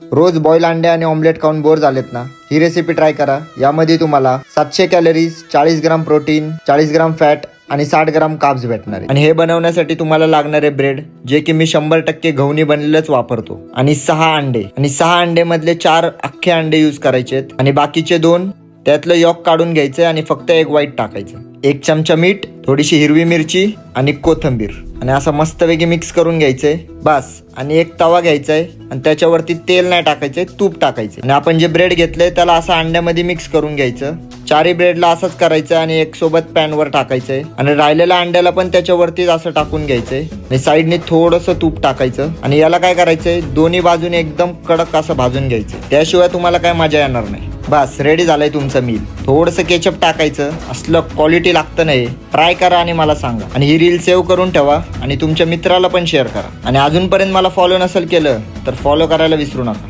रोज boil अंडे आणि omelette खाऊन बोर झालेत ना, ही रेसिपी ट्राय करा. यामध्ये तुम्हाला 700 कॅलरीज, 40 ग्राम प्रोटीन, 40 ग्राम फॅट आणि 60 ग्राम कार्ब्स भेटणार आहे. आणि हे बनवण्यासाठी तुम्हाला लागणारे ब्रेड, जे की मी 100% गव्हाणी बनलेलंच वापरतो, आणि 6 अंडे, आणि 6 अंडे मधले 4 अख्खे अंडे यूज करायचे आणि बाकीचे 2 त्यातलं यॉक काढून घ्यायचं आणि फक्त एक व्हाईट टाकायचं. 1 चमचा मीठ, थोडीशी हिरवी मिरची आणि कोथिंबीर, आणि असं मस्तपैकी मिक्स करून घ्यायचंय बस. आणि एक तवा घ्यायचाय आणि त्याच्यावरती तेल नाही टाकायचंय, तूप टाकायचंय. आणि आपण जे ब्रेड घेतलंय त्याला असं अंड्यामध्ये मिक्स करून घ्यायचं. 4 ब्रेडला असंच करायचं आणि एक सोबत पॅनवर टाकायचंय आणि राहिलेल्या अंड्याला पण त्याच्यावरतीच असं टाकून घ्यायचंय आणि साईडने थोडंसं तूप टाकायचं. आणि याला काय करायचंय, दोन्ही बाजूने एकदम कडक असं भाजून घ्यायचं. त्याशिवाय तुम्हाला काय मजा येणार नाही. बस रेडी झालंय तुमचं मील. थोडंसं केचप टाकायचं, असलं क्वालिटी लागतं नाही. ट्राय करा आणि मला सांगा. आणि ही रील सेव्ह करून ठेवा आणि तुमच्या मित्राला पण शेअर करा. आणि अजूनपर्यंत मला फॉलो नसेल केलं तर फॉलो करायला विसरू नका.